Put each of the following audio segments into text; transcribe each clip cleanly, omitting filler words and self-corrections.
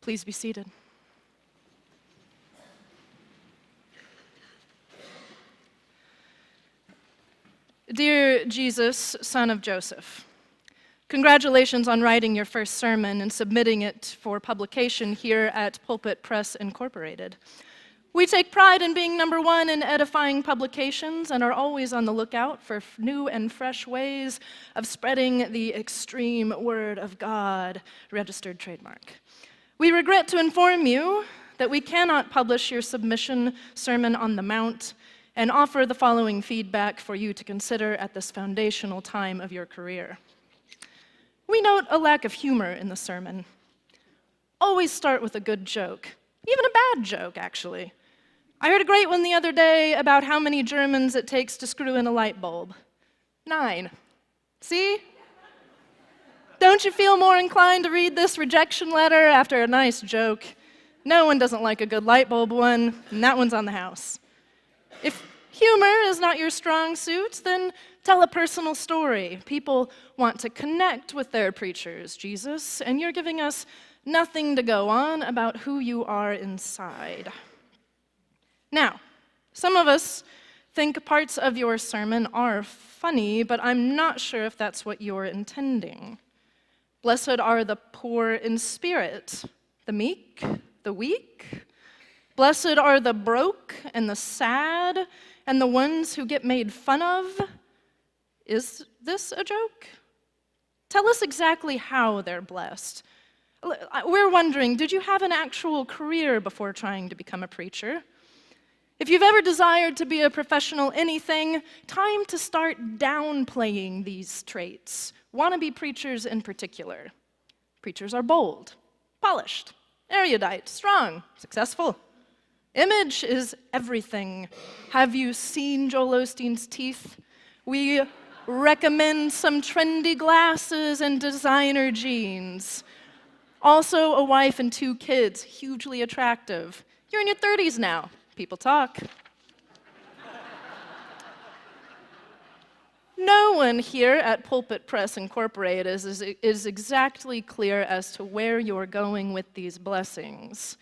Please be seated. Dear Jesus, son of Joseph, congratulations on writing your first sermon and submitting it for publication here at Pulpit Press Incorporated. We take pride in being number one in edifying publications and are always on the lookout for new and fresh ways of spreading the extreme word of God, registered trademark. We regret to inform you that we cannot publish your submission Sermon on the Mount and offer the following feedback for you to consider at this foundational time of your career. We note a lack of humor in the sermon. Always start with a good joke, even a bad joke, actually. I heard a great one the other day about how many Germans it takes to screw in a light bulb. 9. See? Don't you feel more inclined to read this rejection letter after a nice joke? No one doesn't like a good light bulb one, and that one's on the house. If humor is not your strong suit, then tell a personal story. People want to connect with their preachers, Jesus, and you're giving us nothing to go on about who you are inside. Now, some of us think parts of your sermon are funny, but I'm not sure if that's what you're intending. Blessed are the poor in spirit, the meek, the weak. Blessed are the broke and the sad and the ones who get made fun of. Is this a joke? Tell us exactly how they're blessed. We're wondering, did you have an actual career before trying to become a preacher? If you've ever desired to be a professional anything, time to start downplaying these traits. Wannabe preachers in particular. Preachers are bold, polished, erudite, strong, successful. Image is everything. Have you seen Joel Osteen's teeth? We recommend some trendy glasses and designer jeans. Also, a wife and 2 kids, hugely attractive. You're in your 30s now. People talk. No one here at Pulpit Press Incorporated is exactly clear as to where you're going with these blessings.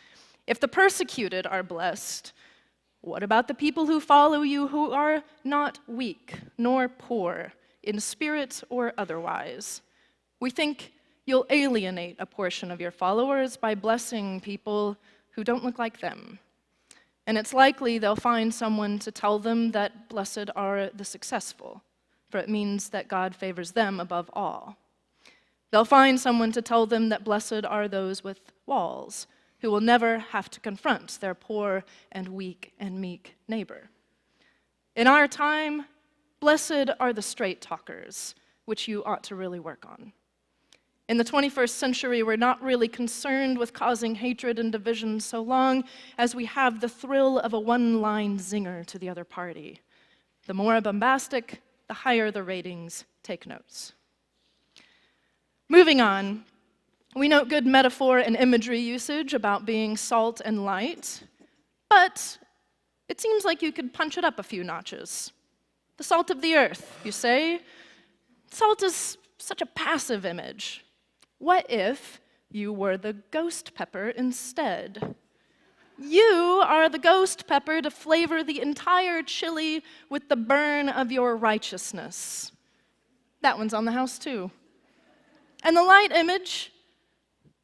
If the persecuted are blessed, what about the people who follow you who are not weak nor poor, in spirit or otherwise? We think you'll alienate a portion of your followers by blessing people who don't look like them. And it's likely they'll find someone to tell them that blessed are the successful, for it means that God favors them above all. They'll find someone to tell them that blessed are those with walls, who will never have to confront their poor and weak and meek neighbor. In our time, blessed are the straight talkers, which you ought to really work on. In the 21st century, we're not really concerned with causing hatred and division so long as we have the thrill of a one-line zinger to the other party. The more bombastic, the higher the ratings. Take notes. Moving on. We note good metaphor and imagery usage about being salt and light, but it seems like you could punch it up a few notches. The salt of the earth, you say? Salt is such a passive image. What if you were the ghost pepper instead? You are the ghost pepper to flavor the entire chili with the burn of your righteousness. That one's on the house too. And the light image,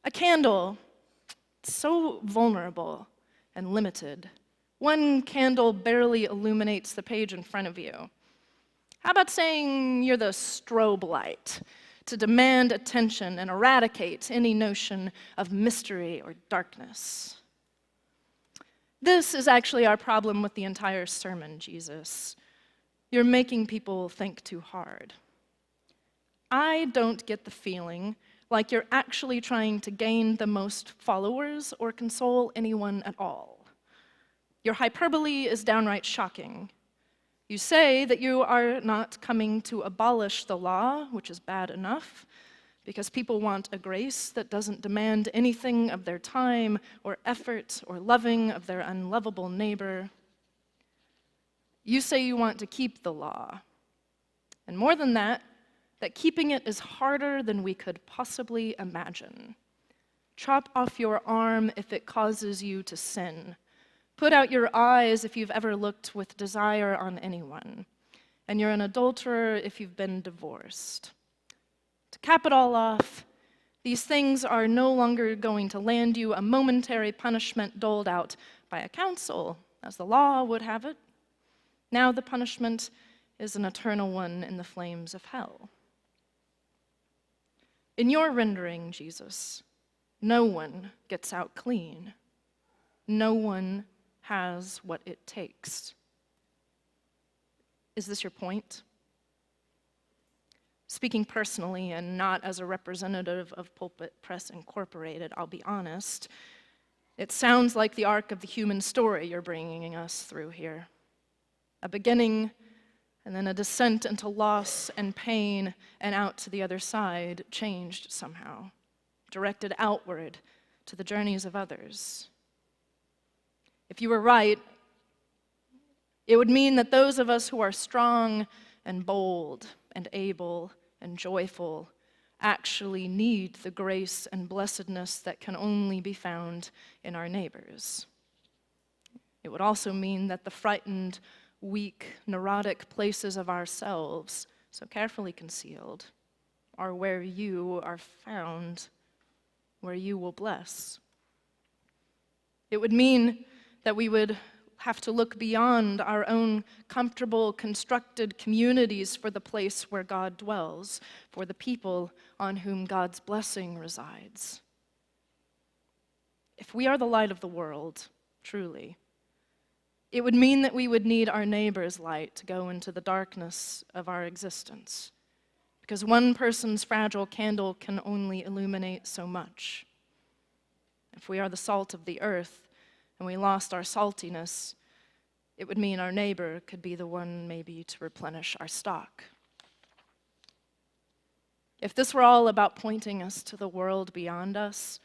a candle, so vulnerable and limited. One candle barely illuminates the page in front of you. How about saying you're the strobe light to demand attention and eradicate any notion of mystery or darkness? This is actually our problem with the entire sermon, Jesus. You're making people think too hard. I don't get the feeling like you're actually trying to gain the most followers or console anyone at all. Your hyperbole is downright shocking. You say that you are not coming to abolish the law, which is bad enough, because people want a grace that doesn't demand anything of their time or effort or loving of their unlovable neighbor. You say you want to keep the law. And more than that keeping it is harder than we could possibly imagine. Chop off your arm if it causes you to sin. Put out your eyes if you've ever looked with desire on anyone. And you're an adulterer if you've been divorced. To cap it all off, these things are no longer going to land you a momentary punishment doled out by a council, as the law would have it. Now the punishment is an eternal one in the flames of hell. In your rendering, Jesus, no one gets out clean. No one has what it takes. Is this your point? Speaking personally and not as a representative of Pulpit Press Incorporated, I'll be honest, it sounds like the arc of the human story you're bringing us through here. A beginning and then a descent into loss and pain and out to the other side, changed somehow, directed outward to the journeys of others. If you were right, it would mean that those of us who are strong and bold and able and joyful actually need the grace and blessedness that can only be found in our neighbors. It would also mean that the frightened, weak, neurotic places of ourselves, so carefully concealed, are where you are found, where you will bless. It would mean that we would have to look beyond our own comfortable, constructed communities for the place where God dwells, for the people on whom God's blessing resides. If we are the light of the world, truly, it would mean that we would need our neighbor's light to go into the darkness of our existence, because one person's fragile candle can only illuminate so much. If we are the salt of the earth and we lost our saltiness, it would mean our neighbor could be the one maybe to replenish our stock. If this were all about pointing us to the world beyond us,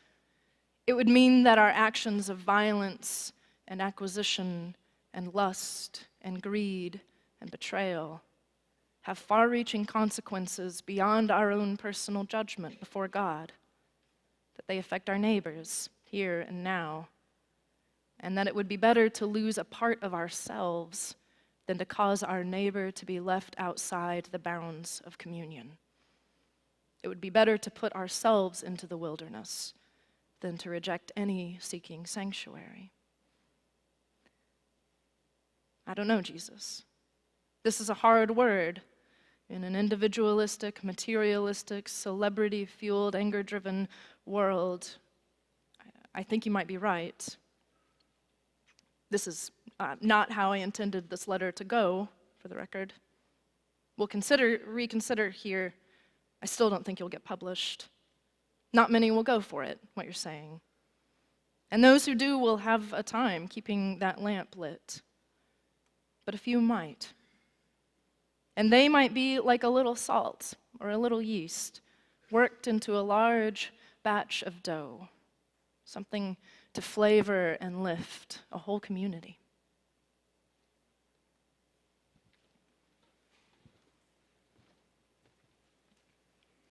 it would mean that our actions of violence and acquisition and lust and greed and betrayal have far-reaching consequences beyond our own personal judgment before God, that they affect our neighbors here and now, and that it would be better to lose a part of ourselves than to cause our neighbor to be left outside the bounds of communion. It would be better to put ourselves into the wilderness than to reject any seeking sanctuary. I don't know, Jesus. This is a hard word in an individualistic, materialistic, celebrity-fueled, anger-driven world. I think you might be right. This is not how I intended this letter to go, for the record. We'll reconsider here. I still don't think you'll get published. Not many will go for it, what you're saying. And those who do will have a time keeping that lamp lit. But a few might. And they might be like a little salt or a little yeast worked into a large batch of dough, something to flavor and lift a whole community.